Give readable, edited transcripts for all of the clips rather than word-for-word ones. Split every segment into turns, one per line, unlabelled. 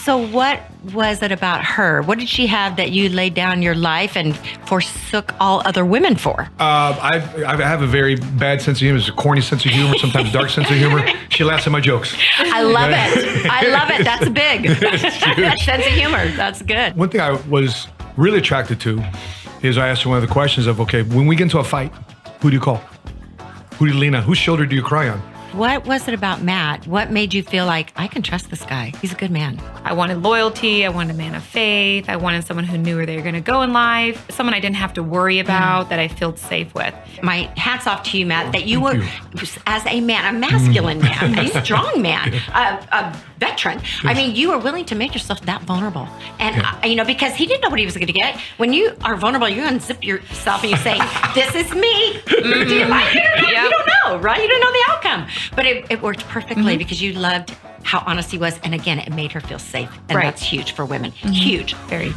So what was it about her? What did she have that you laid down your life and forsook all other women for?
I have a very bad sense of humor. It's a corny sense of humor, sometimes dark sense of humor. She laughs at my jokes.
I love it. I love it. That's big. That sense of humor. That's good.
One thing I was really attracted to is I asked her one of the questions of, okay, when we get into a fight, who do you call? Who do you lean on? Whose shoulder do you cry on?
What was it about Matt? What made you feel like, I can trust this guy? He's a good man.
I wanted loyalty. I wanted a man of faith. I wanted someone who knew where they were going to go in life. Someone I didn't have to worry about, that I felt safe with.
My hat's off to you, Matt, that you were, as a man, a masculine man, a strong man, a veteran. I mean, you were willing to make yourself that vulnerable. And, because he didn't know what he was going to get. When you are vulnerable, you unzip yourself and you say, this is me. Do you like it or not? You don't know, right? You don't know the outcome. But it worked perfectly because you loved how honest he was. And again, it made her feel safe. And that's huge for women. Huge.
Very.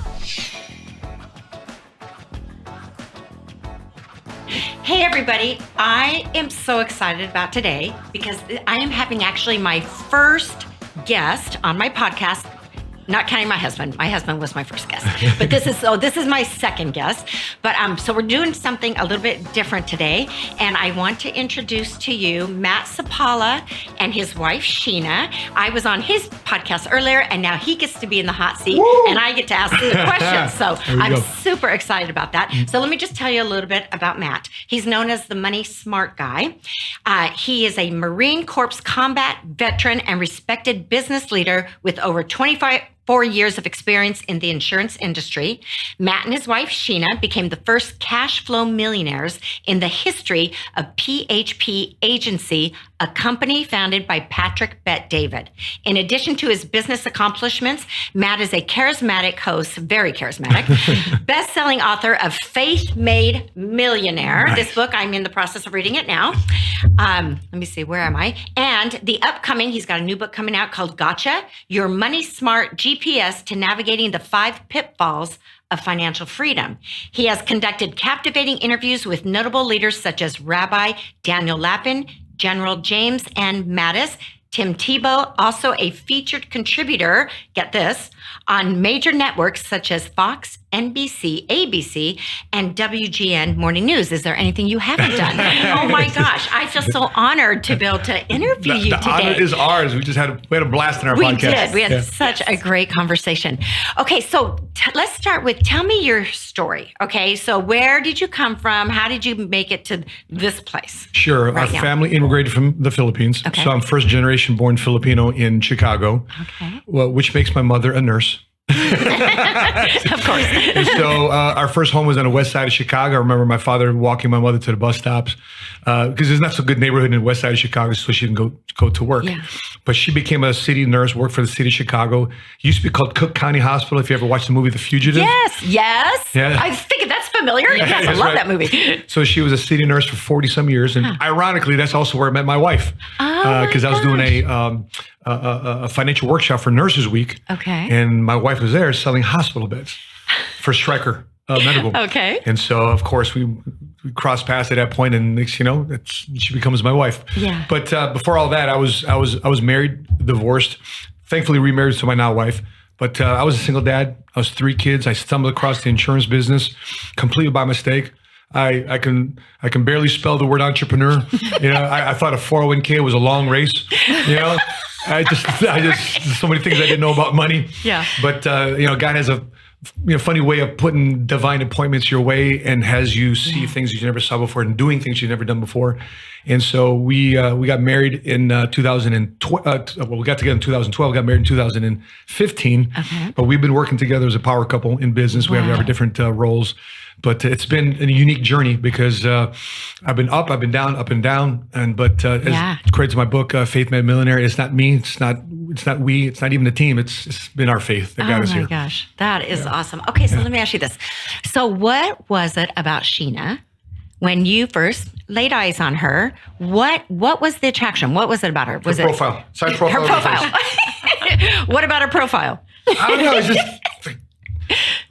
Hey, everybody. I am so excited about today because I am having actually my first guest on my podcast. Not counting my husband. My husband was my first guest, but this is my second guest. But so we're doing something a little bit different today, and I want to introduce to you Matt Sapaula and his wife Sheena. I was on his podcast earlier, and now he gets to be in the hot seat, and I get to ask the questions. So I'm super excited about that. So let me just tell you a little bit about Matt. He's known as the money smart guy. He is a Marine Corps combat veteran and respected business leader with over 24 years of experience in the insurance industry. Matt and his wife, Sheena, became the first cash flow millionaires in the history of PHP Agency, a company founded by Patrick Bet-David. In addition to his business accomplishments, Matt is a charismatic host, very charismatic, best-selling author of Faith Made Millionaire. Nice. This book, I'm in the process of reading it now. Let me see, where am I? And he's got a new book coming out called Gotcha, Your Money Smart GPS to Navigating the 5 Pitfalls of Financial Freedom. He has conducted captivating interviews with notable leaders such as Rabbi Daniel Lapin, General James N. Mattis, Tim Tebow, also a featured contributor, get this, on major networks such as Fox, NBC, ABC, and WGN Morning News. Is there anything you haven't done? Oh my gosh, I feel so honored to be able to interview you today.
The honor is ours. We had a blast in our podcast.
We had such a great conversation. Okay, so let's start with, tell me your story. Okay, so where did you come from? How did you make it to this place?
Sure, our family immigrated from the Philippines. Okay. So I'm first generation born Filipino in Chicago, which makes my mother a nurse.
Of course.
And so our first home was on the west side of Chicago. I remember my father walking my mother to the bus stops because there's not so good neighborhood in the west side of Chicago, so she can go to work. Yeah. But she became a city nurse, worked for the city of Chicago. It used to be called Cook County Hospital. If you ever watched the movie The Fugitive.
Yes.
Yeah.
I think that's familiar. Yes, I love that movie.
So she was a city nurse for 40 some years. And ironically, that's also where I met my wife. Because I was doing a financial workshop for Nurses Week. Okay. And my wife was there selling hospital beds for Stryker Medical.
Okay.
And so, of course, we crossed paths at that point, and next, she becomes my wife. Yeah. But before all that, I was married, divorced, thankfully remarried to my now wife. But I was a single dad. I was 3 kids. I stumbled across the insurance business completely by mistake. I can barely spell the word entrepreneur. I thought a 401k was a long race. I just so many things I didn't know about money. Yeah. But God has a funny way of putting divine appointments your way and has you see things you never saw before and doing things you've never done before. And so we got married in 2012. We got together in 2012. Got married in 2015. Okay. But we've been working together as a power couple in business. We have our different roles. But it's been a unique journey because I've been up, I've been down, up and down. But as credit to my book, Faith Made Millionaire, it's not me, it's not we, it's not even the team. It's been our faith that got us here. Oh my gosh,
that is awesome. Okay, so let me ask you this. So what was it about Sheena when you first laid eyes on her? What was the attraction? What was it about her? Was
her profile. Side profile.
Her profile. What about her profile?
I don't know. It's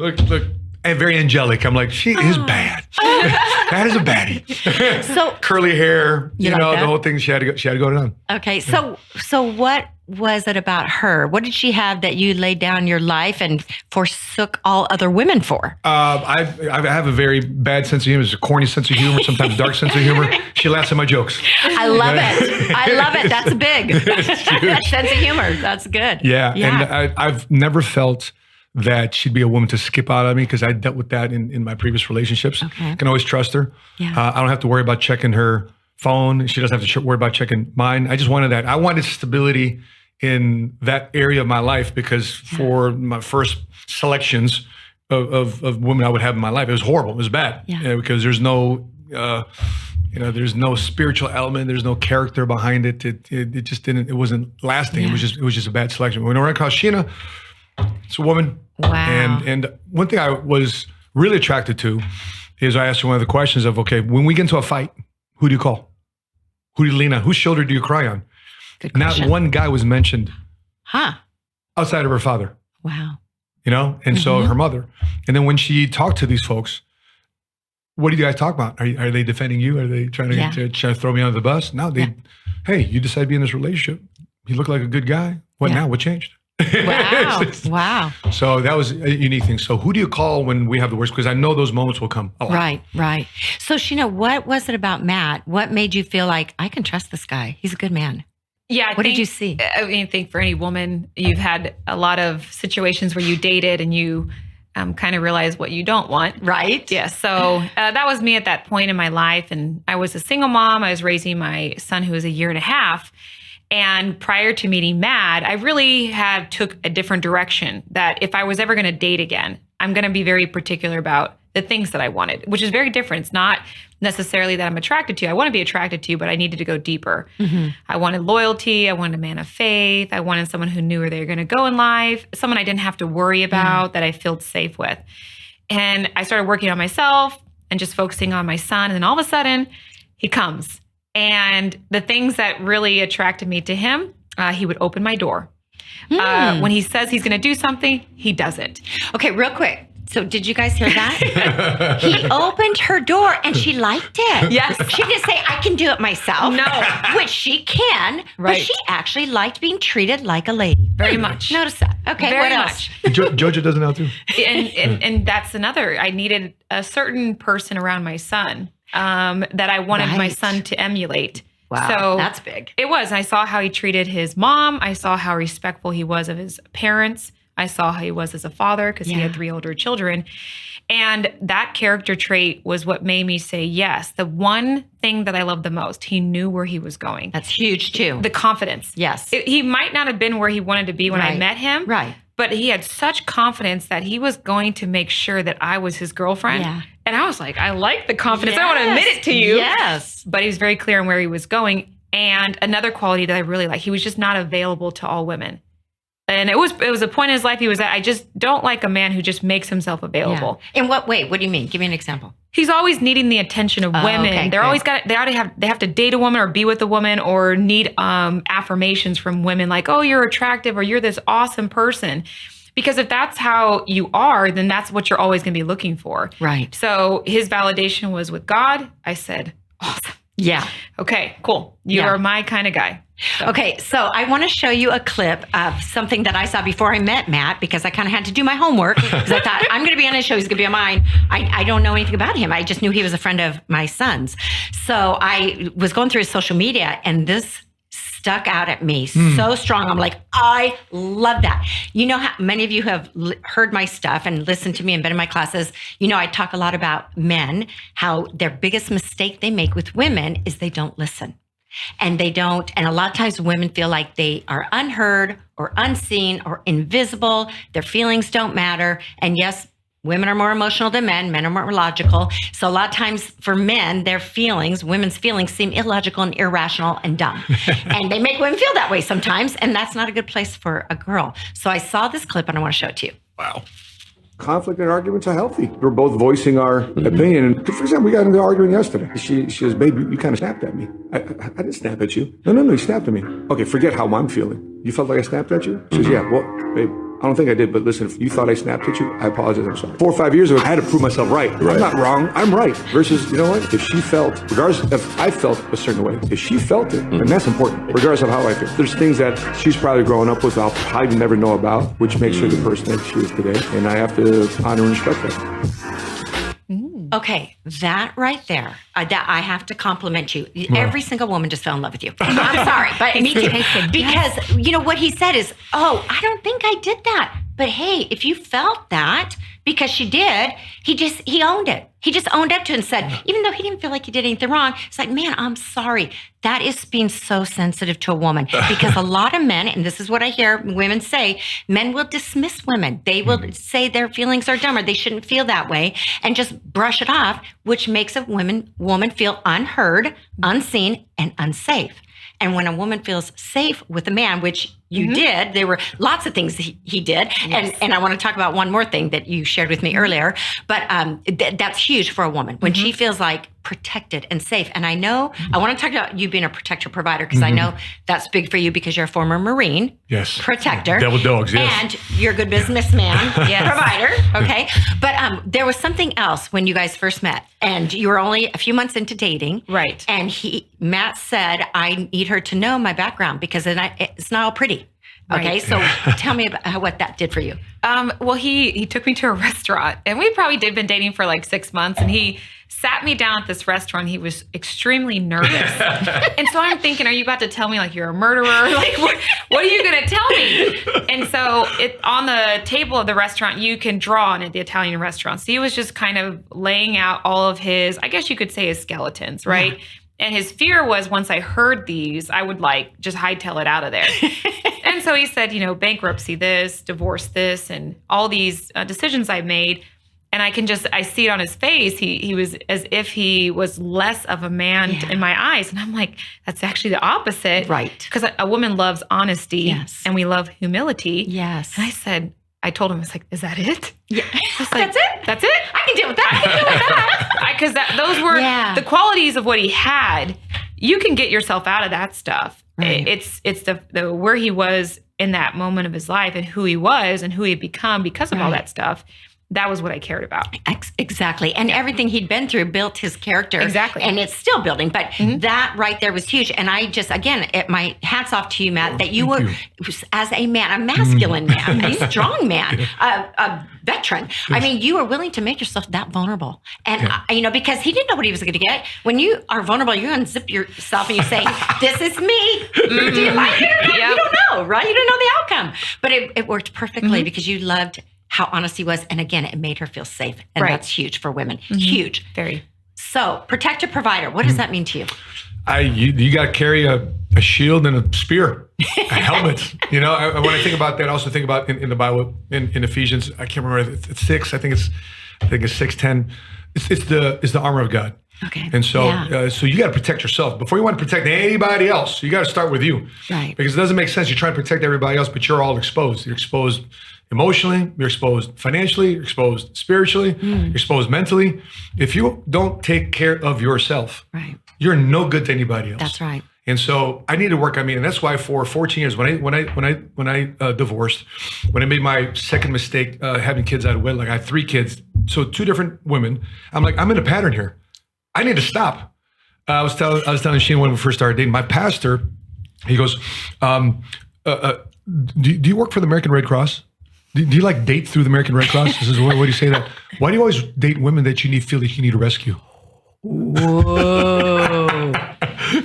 just look. And very angelic. I'm like, she is bad. That is a baddie. So curly hair, the whole thing. She had to go down.
Okay, so what was it about her? What did she have that you laid down your life and forsook all other women for?
I have a very bad sense of humor. It's a corny sense of humor, sometimes dark sense of humor. She laughs at my jokes.
I love it. I love it. That's big. That sense of humor. That's good.
Yeah. And I've never felt that she'd be a woman to skip out on me, because I dealt with that in my previous relationships.
Okay.
I can always trust her.
Yeah.
I don't have to worry about checking her phone. She doesn't have to worry about checking mine. I just wanted that. I wanted stability in that area of my life, because for my first selections of women I would have in my life, it was horrible. It was bad.
Yeah.
Because there's no, there's no spiritual element. There's no character behind it. It just didn't. It wasn't lasting.
Yeah.
It was just a bad selection. When I ran across Sheena, it's a woman.
Wow.
And one thing I was really attracted to is I asked her one of the questions of, okay, when we get into a fight, who do you call? Who do you lean on? Whose shoulder do you cry on?
Good question.
Not one guy was mentioned outside of her father.
Wow.
And so her mother. And then when she talked to these folks, what do you guys talk about? Are they defending you? Are they trying to throw me under the bus? No, hey, you decided to be in this relationship. You look like a good guy. What now? What changed?
Wow. Wow.
So that was a unique thing. So who do you call when we have the worst? Because I know those moments will come a lot.
Right. So Sheena, what was it about Matt? What made you feel like, I can trust this guy? He's a good man.
Yeah.
What did you see?
I think for any woman, you've had a lot of situations where you dated and you kind of realize what you don't want.
Right.
Yeah. So that was me at that point in my life. And I was a single mom. I was raising my son, who was a year and a half. And prior to meeting Matt, I really took a different direction, that if I was ever going to date again, I'm going to be very particular about the things that I wanted, which is very different. It's not necessarily that I'm attracted to you. I want to be attracted to you, but I needed to go deeper. Mm-hmm. I wanted loyalty. I wanted a man of faith. I wanted someone who knew where they were going to go in life, someone I didn't have to worry about, that I felt safe with. And I started working on myself and just focusing on my son. And then all of a sudden, he comes. And the things that really attracted me to him, he would open my door. When he says he's going to do something, he does it.
Okay, real quick. So did you guys hear that? He opened her door and she liked it.
Yes.
She didn't say, I can do it myself.
No.
Which she can.
Right.
But she actually liked being treated like a lady.
Very much.
Notice that. Okay,
Very
what else?
much.
Jojo does it now too.
And that's another. I needed a certain person around my son that I wanted my son to emulate.
Wow,
so
that's big.
It was. I saw how he treated his mom. I saw how respectful he was of his parents. I saw how he was as a father, because he had 3 older children. And that character trait was what made me say yes. The one thing that I loved the most, he knew where he was going.
That's huge too.
The confidence.
Yes.
He might not have been where he wanted to be when I met him.
Right.
But he had such confidence that he was going to make sure that I was his girlfriend.
Yeah.
And I was like, I like the confidence. I don't want to admit it to you.
Yes.
But he was very clear on where he was going. And another quality that I really like, he was just not available to all women. And it was a point in his life he was at, I just don't like a man who just makes himself available.
Yeah. In what way? What do you mean? Give me an example.
He's always needing the attention of women.
Okay,
They're always they have to date a woman or be with a woman or need affirmations from women like, oh, you're attractive or you're this awesome person. Because if that's how you are, then that's what you're always going to be looking for.
Right.
So his validation was with God. I said, awesome.
Yeah.
Okay, cool. You are my kind of guy. So.
Okay, so I want to show you a clip of something that I saw before I met Matt, because I kind of had to do my homework, because I thought, I'm going to be on his show, he's going to be on mine. I don't know anything about him. I just knew he was a friend of my son's. So I was going through his social media, and this stuck out at me so strong. I'm like, I love that. You know how many of you have heard my stuff and listened to me and been in my classes. You know, I talk a lot about men, how their biggest mistake they make with women is they don't listen. And a lot of times women feel like they are unheard or unseen or invisible. Their feelings don't matter. And yes, women are more emotional than men. Men are more logical. So a lot of times for men, women's feelings seem illogical and irrational and dumb. And they make women feel that way sometimes. And that's not a good place for a girl. So I saw this clip and I want to show it to you.
Wow.
Conflict and arguments are healthy. We're both voicing our opinion. And for example, we got into an argument yesterday. She says, babe, you kind of snapped at me. I didn't snap at you. No, you snapped at me. Okay, forget how I'm feeling. You felt like I snapped at you? She says, yeah, well, babe, I don't think I did, but listen, if you thought I snapped at you, I apologize. I'm sorry. 4 or 5 years ago, I had to prove myself right. I'm not wrong. I'm right. Versus, you know what? If she felt, regardless if I felt a certain way, if she felt it, and that's important, regardless of how I feel. There's things that she's probably growing up with, I'll probably never know about, which makes her the person that she is today. And I have to honor and respect that.
Okay, that right there, that I have to compliment you. Every single woman just fell in love with you. I'm sorry, but me too. Because, you know, what he said is, oh, I don't think I did that. But hey, if you felt that, because she did, he owned it. He just owned up to it and said, even though he didn't feel like he did anything wrong, it's like, man, I'm sorry. That is being so sensitive to a woman, because a lot of men, and this is what I hear women say, men will dismiss women. They will say their feelings are dumb or they shouldn't feel that way and just brush it off, which makes a woman feel unheard, unseen, and unsafe. And when a woman feels safe with a man, which you did, there were lots of things he did. Yes. And I want to talk about one more thing that you shared with me earlier, but that's huge for a woman when she feels like protected and safe. And I know, I want to talk about you being a protector provider, because I know that's big for you because you're a former Marine.
Yes.
Protector.
Devil dogs, yes.
And you're a good businessman, provider. Okay. But there was something else when you guys first met, and you were only a few months into dating.
Right.
And Matt said, I need her to know my background because it's not all pretty. Okay,
Right.
so tell me about what that did for you.
Well, he took me to a restaurant, and we probably been dating for like 6 months, and he sat me down at this restaurant. He was extremely nervous. And so I'm thinking, are you about to tell me like you're a murderer? Like, what are you going to tell me? And so on the table of the restaurant, you can draw on it, the Italian restaurant. So he was just kind of laying out all of his, I guess you could say, his skeletons, right? Yeah. And his fear was once I heard these, I would like just hightail it out of there. And so he said, you know, bankruptcy this, divorce this, and all these decisions I made. And I see it on his face. He was as if he was less of a man in my eyes. And I'm like, that's actually the opposite.
Right.
Because a woman loves honesty.
Yes.
And we love humility.
Yes.
And I told him, I was like, is that it?
Yeah.
Like,
That's it?
That's it?
I can deal with that.
Because those were the qualities of what he had. You can get yourself out of that stuff. Right. It's the where he was in that moment of his life and who he was and who he had become because of all that stuff. That was what I cared about.
Exactly. And everything he'd been through built his character.
Exactly.
And it's still building. But that right there was huge. And I just, again, my hat's off to you, Matt, that you were, as a man, a masculine man, a strong man, a veteran. Yes. I mean, you were willing to make yourself that vulnerable. And, you know, because he didn't know what he was going to get. When you are vulnerable, you unzip yourself and you say, this is me. Do you like it or not? You don't know, right? You don't know the outcome. But it worked perfectly because you loved how honest he was. And again, it made her feel safe. And that's huge for women. Huge.
Very.
So, protector provider, what does that mean to you?
You got to carry a shield and a spear, a helmet. You know, when I think about that, I also think about in the Bible, in Ephesians, I can't remember, it's 6, I think it's 6:10. It's the armor of God.
Okay.
And so, so you got to protect yourself before you want to protect anybody else. You got to start with you,
right?
Because it doesn't make sense. You're trying to protect everybody else, but you're all exposed. You're exposed emotionally. You're exposed financially. You're exposed spiritually. You're exposed mentally. If you don't take care of yourself,
right,
you're no good to anybody else.
That's right.
And so I need to work on me, and that's why for 14 years, when I divorced, when I made my second mistake, having kids out of wedlock, I had 3 kids, so 2 different women. I'm like, I'm in a pattern here. I need to stop. I was telling Sheena when we first started dating, my pastor, he goes, do you work for the American Red Cross? Do you like date through the American Red Cross? He says, why do you say that? Why do you always date women that you feel like you need a rescue?
Whoa.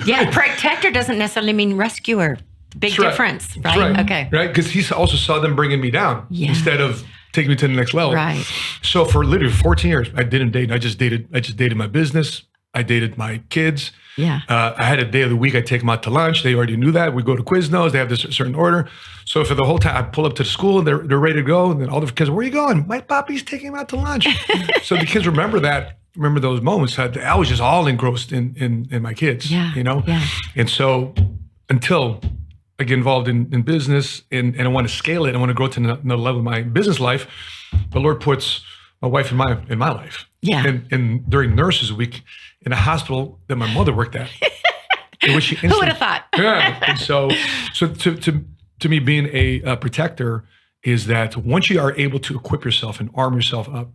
Yeah, protector doesn't necessarily mean rescuer. Big difference, right? Okay.
Right, because he also saw them bringing me down instead of taking me to the next level.
Right.
So for literally 14 years, I didn't date. I just dated my business. I dated my kids.
Yeah.
I had a day of the week. I take them out to lunch. They already knew that. We go to Quiznos. They have this certain order. So for the whole time, I pull up to the school and they're ready to go. And then all the kids, where are you going? My papi's taking them out to lunch. So the kids remember those moments. I was just all engrossed in my kids.
Yeah.
You know.
Yeah.
And so until I get involved in business and I want to scale it, I want to grow to another level of my business life, the Lord puts my wife in my life.
Yeah.
And during Nurses Week in a hospital that my mother worked at.
Who would have thought?
Yeah. And so to me, being a protector is that once you are able to equip yourself and arm yourself up,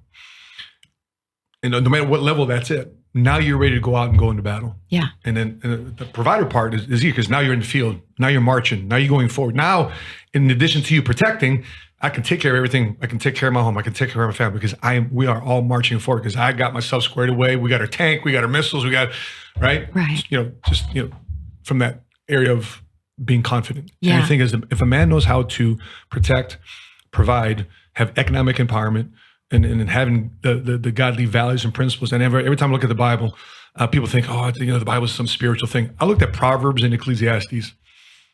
and no matter what level that's it, now you're ready to go out and go into battle.
Yeah.
And then the provider part is easy because now you're in the field. Now you're marching. Now you're going forward. Now, in addition to you protecting, I can take care of everything. I can take care of my home. I can take care of my family because we are all marching forward because I got myself squared away. We got our tank. We got our missiles. We got, right?
Right.
From that area of being confident.
Yeah.
And the thing is, if a man knows how to protect, provide, have economic empowerment, and having the godly values and principles. And every time I look at the Bible, people think, the Bible is some spiritual thing. I looked at Proverbs and Ecclesiastes.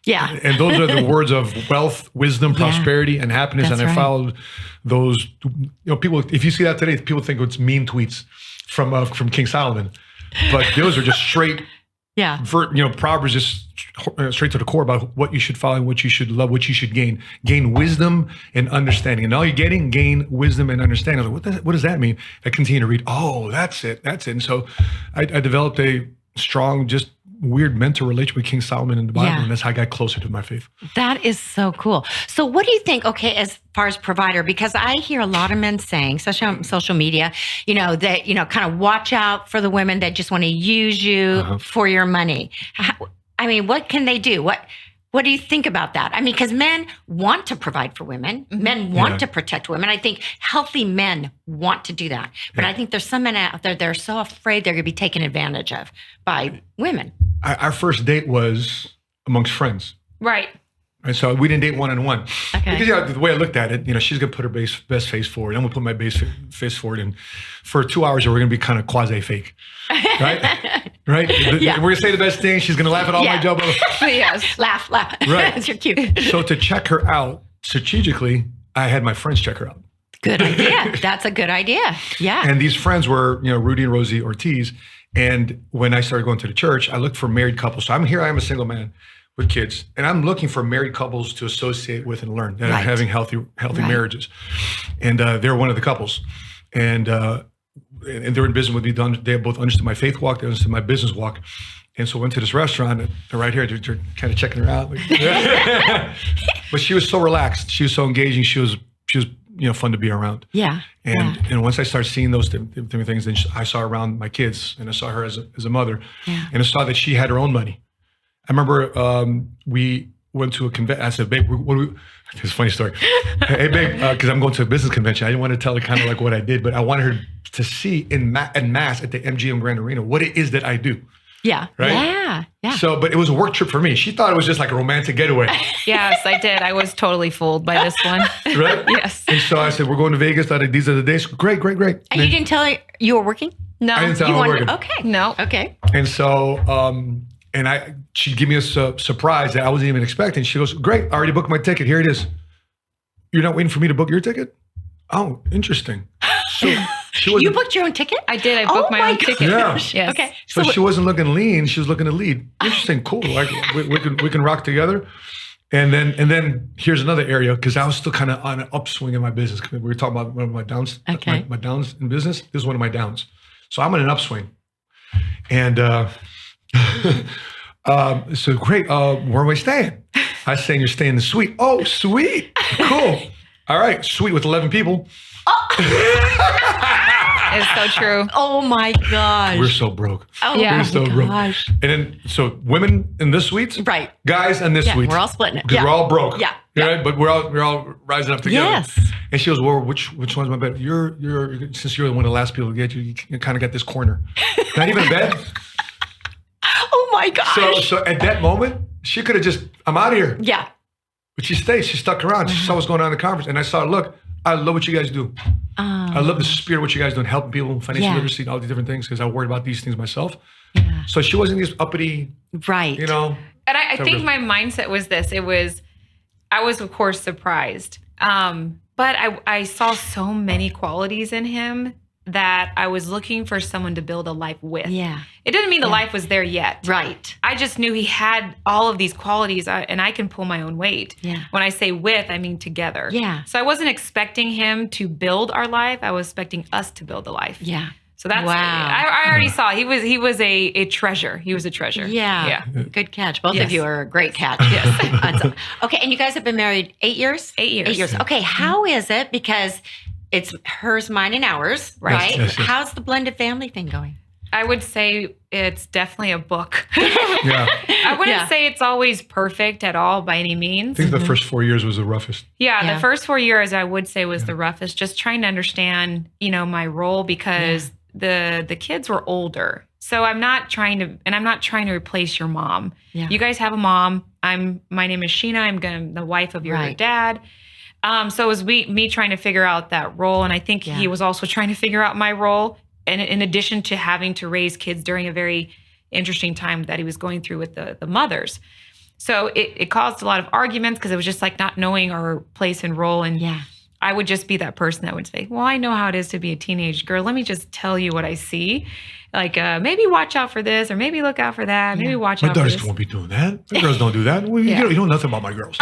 Yeah.
And those are the words of wealth, wisdom, prosperity, and happiness.
That's
and I
right.
followed those, people, if you see that today, people think it's mean tweets from King Solomon. But those are just straight,
Yeah.
Proverbs just straight to the core about what you should follow and what you should love, what you should gain. Gain wisdom and understanding. And all you're getting, gain wisdom and understanding. I was like, what does that mean? I continue to read. Oh, that's it. And so I developed a strong, just weird mental relationship with King Solomon in the Bible.
Yeah.
And that's how I got closer to my faith.
That is so cool. So what do you think, okay, as far as provider, because I hear a lot of men saying, especially on social media, that, kind of watch out for the women that just want to use you for your money. What can they do? What do you think about that? Because men want to provide for women. Men want to protect women. I think healthy men want to do that. But I think there's some men out there that are so afraid they're going to be taken advantage of by women.
Our first date was amongst friends.
Right.
And so we didn't date one-on-one.
Okay.
Because the way I looked at it, she's going to put her best face forward. I'm going to put my best face forward. And for 2 hours, we're going to be kind of quasi-fake. Right? Right?
Yeah.
We're going to say the best thing. She's going to laugh at all my jokes.
Yes. Laugh.
Right.
You're cute.
So to check her out strategically, I had my friends check her out.
Good idea. That's a good idea. Yeah.
And these friends were, Rudy and Rosie Ortiz. And when I started going to the church, I looked for married couples. So I am a single man with kids, and I'm looking for married couples to associate with and learn that are having healthy marriages. And they're one of the couples. And they're in business with me. They both understood my faith walk. They understood my business walk. And so I went to this restaurant. They're right here. They're kind of checking her out. But she was so relaxed. She was so engaging. She was fun to be around.
Yeah.
And once I started seeing those different things, then I saw her around my kids, and I saw her as a mother, and I saw that she had her own money. I remember we went to a convention. I said, babe, it's a funny story. Hey, babe, because I'm going to a business convention. I didn't want to tell her kind of like what I did, but I wanted her to see en masse at the MGM Grand Arena what it is that I do.
Yeah.
Right?
Yeah.
So, but it was a work trip for me. She thought it was just like a romantic getaway.
Yes, I did. I was totally fooled by this one.
Right?
Yes.
And so I said, we're going to Vegas. These are the days. Great.
And you didn't tell her you were working?
No.
I didn't tell her I was working.
Okay.
No.
Okay.
And so, she'd give me a surprise that I wasn't even expecting. She goes, great, I already booked my ticket. Here it is. You're not waiting for me to book your ticket? Oh, interesting. So
you booked your own ticket?
I did. I booked my own ticket.
Yeah.
Yes.
Okay.
So she wasn't looking lean. She was looking to lead. Interesting. Cool. Like we can rock together. And then here's another area, because I was still kind of on an upswing in my business. We were talking about one of my downs, my downs in business. This is one of my downs. So I'm on an upswing. And so great. Where am I staying? I was saying you're staying in the suite. Oh, sweet. Cool. All right. Suite with 11 people.
It's so true.
Oh my gosh.
We're so broke.
Oh
yeah.
We're so broke. And then, so women in this suite.
Right.
Guys in this suite.
We're all splitting it.
Because we're all broke.
Yeah.
Right? But we're all rising up together.
Yes.
And she goes, well, which one's my bed? You're since you're one of the last people to get you kind of got this corner. Not even a bed.
Oh my gosh.
So at that moment, she could have just, I'm out of here.
Yeah.
But she stayed. She stuck around. She saw what's going on in the conference. And I saw, look, I love what you guys do. I love the spirit of what you guys do, helping people, financial literacy, and all these different things, because I worried about these things myself. Yeah. So she wasn't this uppity,
right?
And I think my mindset was this. I was, of course, surprised. But I saw so many qualities in him that I was looking for someone to build a life with.
Yeah.
It didn't mean the life was there yet.
Right.
I just knew he had all of these qualities, and I can pull my own weight.
Yeah.
When I say with, I mean together.
Yeah.
So I wasn't expecting him to build our life. I was expecting us to build a life.
Yeah.
So that's,
Wow.
I already saw he was a treasure. He was a treasure.
Yeah. Good catch. Both
Yes.
of you are a great catch. Yes. Okay. And you guys have been married 8 years?
8 years.
8 years. Okay. How is it? Because it's hers, mine, and ours, right?
Yes.
How's the blended family thing going?
I would say it's definitely a book.
Yeah.
I wouldn't say it's always perfect at all by any means.
I think the first 4 years was the roughest.
Yeah, the first 4 years I would say was the roughest, just trying to understand, my role because the kids were older. So I'm not trying to replace your mom.
Yeah.
You guys have a mom. My name is Sheena. I'm the wife of your dad. So it was me trying to figure out that role. And I think he was also trying to figure out my role. And in addition to having to raise kids during a very interesting time that he was going through with the mothers. So it caused a lot of arguments because it was just like not knowing our place and role. And I would just be that person that would say, well, I know how it is to be a teenage girl. Let me just tell you what I see. Like, maybe watch out for this or maybe look out for that. Maybe watch out for this.
My daughters won't be doing that. My girls don't do that. Well, you know nothing about my girls.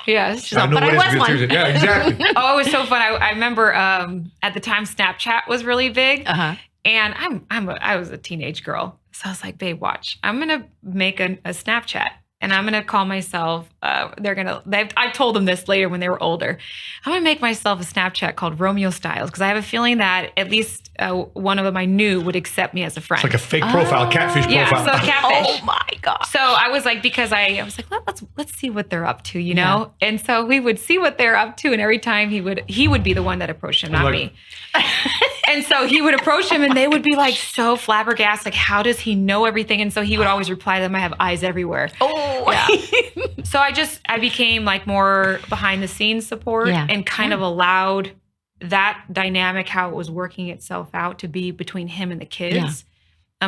Yes.
But I was one.
Yeah, exactly.
Oh, it was so fun. I remember at the time Snapchat was really big.
Uh-huh.
And I was a teenage girl. So I was like, babe, watch. I'm going to make a Snapchat and I'm going to call myself, I told them this later when they were older. I'm going to make myself a Snapchat called Romeo Styles because I have a feeling that at least one of them I knew would accept me as a friend.
It's like a fake profile, catfish profile.
Yeah, so catfish.
Oh my God.
So I was like, because I was like, let's see what they're up to, know? And so we would see what they're up to. And every time he would be the one that approached him, not me. And so he would approach him and they would be like so flabbergasted, like, how does he know everything? And so he would always reply to them, I have eyes everywhere.
Oh,
yeah. So I became like more behind the scenes support and kind of allowed that dynamic, how it was working itself out to be between him and the kids.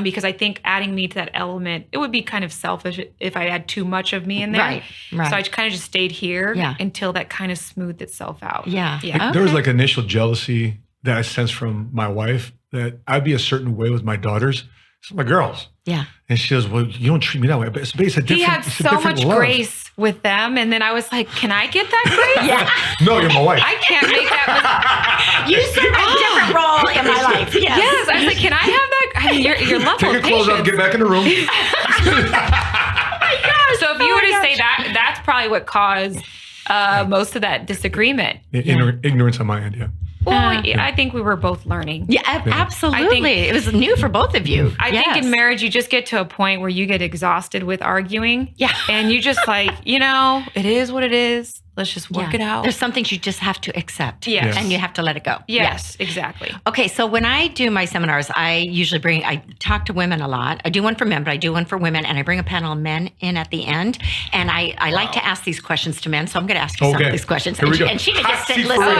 Because I think adding me to that element, it would be kind of selfish if I had too much of me in there.
Right.
So I kind of just stayed here until that kind of smoothed itself out.
Yeah.
Yeah.
There was like initial jealousy that I sensed from my wife that I'd be a certain way with my daughters. It's my girls.
Yeah.
And she goes, well, you don't treat me that way. But it's a different,
he had so much
love.
grace with them. And then I was like, can I get that grace?
No, you're my wife.
I can't make that.
You serve a different role in my life.
Yes. I was like, can I have that? I mean, your level
Take your
of
clothes
patience.
off, get back in the room.
So if you were to say that, that's probably what caused most of that disagreement.
Ignorance on my end,
Well, I think we were both learning.
Yeah, absolutely. It was new for both of you.
I think in marriage, you just get to a point where you get exhausted with arguing.
Yeah.
And you just like, it is what it is. Let's just work it out.
There's some things you just have to accept.
Yes.
And you have to let it go.
Yes, exactly.
Okay, so when I do my seminars, I talk to women a lot. I do one for men, but I do one for women, and I bring a panel of men in at the end. And I like to ask these questions to men, so I'm going to ask you some of these questions.
Here we go.
And she can just sit and
Hot
listen.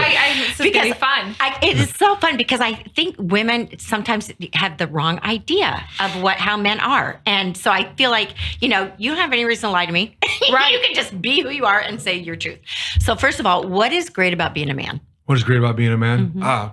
This is going to be fun.
It is so fun because I think women sometimes have the wrong idea of how men are. And so I feel like, you don't have any reason to lie to me.
Right.
You can just be who you are and say your truth. So first of all, what is great about being a man?
What is great about being a man?
Mm-hmm.
I'll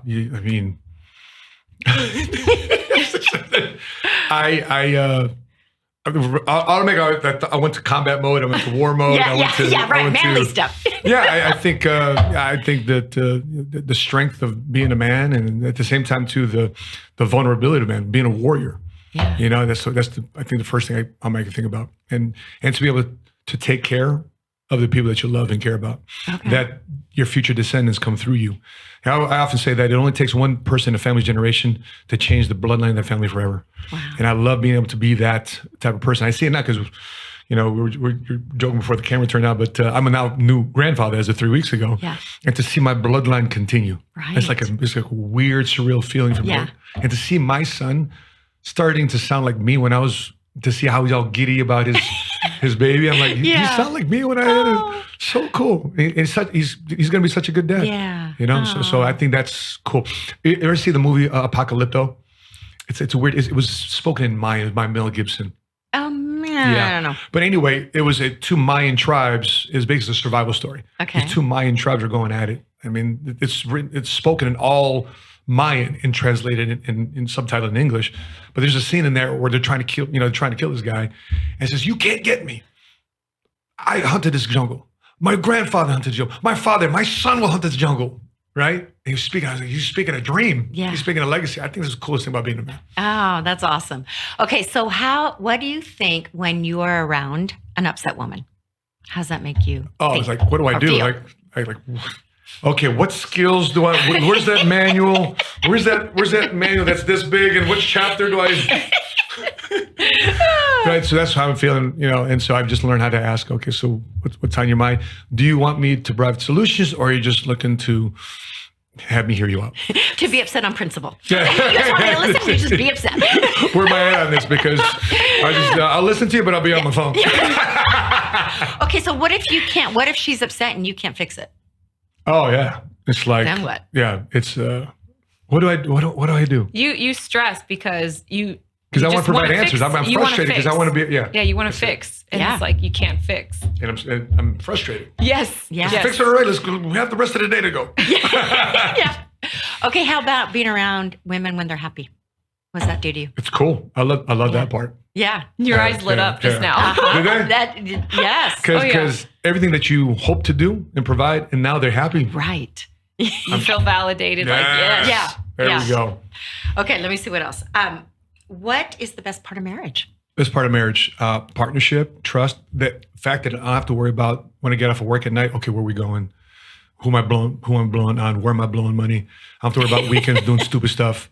make that I went to combat mode. I went to war mode.
Manly stuff.
I think that the strength of being a man, and at the same time too, the vulnerability of man, being a warrior.
Yeah.
That's I think the first thing I'll make a think about, and to be able to take care of the people that you love and care about, that your future descendants come through you. I often say that it only takes one person in a family's generation to change the bloodline of that family forever. Wow. And I love being able to be that type of person. I see it now because, we were joking before the camera turned out, but I'm a now new grandfather as of 3 weeks ago.
Yeah.
And to see my bloodline continue, it's like a weird, surreal feeling for me. And to see my son starting to sound like me when I was, to see how he's all giddy about his baby. I'm like, you sound like me when I had it. So cool. He's going to be such a good dad.
Yeah.
So I think that's cool. You ever see the movie Apocalypto? It's a weird, it was spoken in Mayan by Mel Gibson.
Oh, man. I don't know.
But anyway, it was two Mayan tribes. It's basically a survival story.
Okay.
These two Mayan tribes are going at it. I mean, it's spoken in all Mayan and translated in subtitled in English. But there's a scene in there where they're trying to kill this guy, and says, "You can't get me. I hunted this jungle. My grandfather hunted the jungle. My son will hunt this jungle. right? And he was speaking. I was like, "He's speaking a dream.
Yeah.
He's speaking a legacy." I think this is the coolest thing about being a man.
Oh, that's awesome. Okay, so what do you think when you are around an upset woman? How does that make you?
Oh, it's like, what do I do?
feel?
Okay, what skills do I? Where's that manual? Where's that manual that's this big? And which chapter do I? Right, so that's how I'm feeling, and so I've just learned how to ask. Okay, so what's on your mind? Do you want me to provide solutions, or are you just looking to have me hear you out?
To be upset on principle. You just want me to listen, you just be upset.
Where am I at on this? Because I'll listen to you, but I'll be on my phone.
Okay, so what if you can't? What if she's upset and you can't fix it?
Oh yeah, it's like,
then what?
Yeah, it's what do I do?
You stress because you.
Because I want to provide answers. I'm frustrated because I want to be,
Yeah, you want to fix. And it's like, you can't fix.
And I'm frustrated.
Yes.
Yes.
Fix it already. Let's go. We have the rest of the day to go.
Yeah. Okay, how about being around women when they're happy? What does that do to you?
It's cool. I love that part.
Yeah.
Your eyes lit up just now.
Did they?
Yes.
Because everything that you hope to do and provide, and now they're happy.
Right.
You feel validated.
Yes.
Like, yes.
Yeah.
There we go.
Okay, let me see what else. What is the best part of marriage?
Best part of marriage, partnership, trust. The fact that I don't have to worry about when I get off of work at night. Okay, where are we going? Who am I blowing on? Where am I blowing money? I don't have to worry about weekends doing stupid stuff.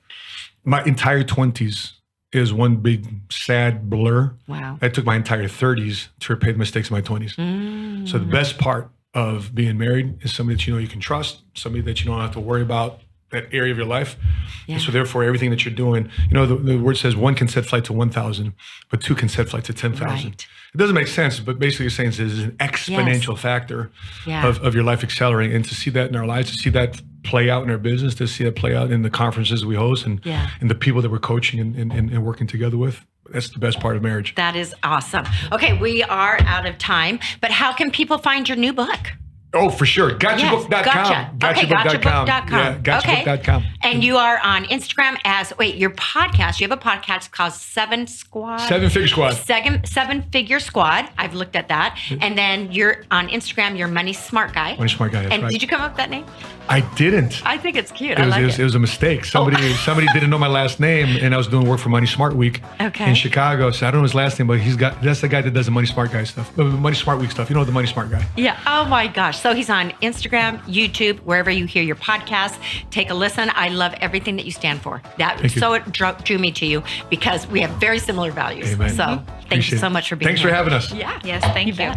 My entire 20s is one big sad blur.
Wow.
I took my entire 30s to repair the mistakes of my 20s. So the best part of being married is somebody that you can trust, somebody that you don't have to worry about that area of your life.
Yeah.
And so therefore, everything that you're doing, the word says one can set flight to 1,000, but two can set flight to 10,000.
Right.
It doesn't make sense, but basically you're saying this is an exponential factor of your life accelerating. And to see that in our lives, to see that play out in our business, to see that play out in the conferences we host and the people that we're coaching and working together with, that's the best part of marriage.
That is awesome. Okay, we are out of time, but how can people find your new book?
Oh, for sure. Gotchabook.com.
Gotcha. Okay, gotchabook.com.
Yeah, gotchabook.com.
And you are on Instagram your podcast. You have a podcast called Seven Figure Squad. I've looked at that. And then you're on Instagram, you're Money Smart Guy.
Money Smart Guy, that's
and
right.
Did you come up with that name?
I didn't.
I think it's cute.
It was a mistake. Somebody didn't know my last name, and I was doing work for Money Smart Week in Chicago. So I don't know his last name, but that's the guy that does the Money Smart Guy stuff, Money Smart Week stuff. You know the Money Smart Guy.
Yeah. Oh my gosh. So he's on Instagram, YouTube, wherever you hear your podcast. Take a listen. I love everything that you stand for. It drew me to you because we have very similar values.
Amen.
So thank you so much for being here.
Thanks for having us.
Yeah.
Yes, thank you.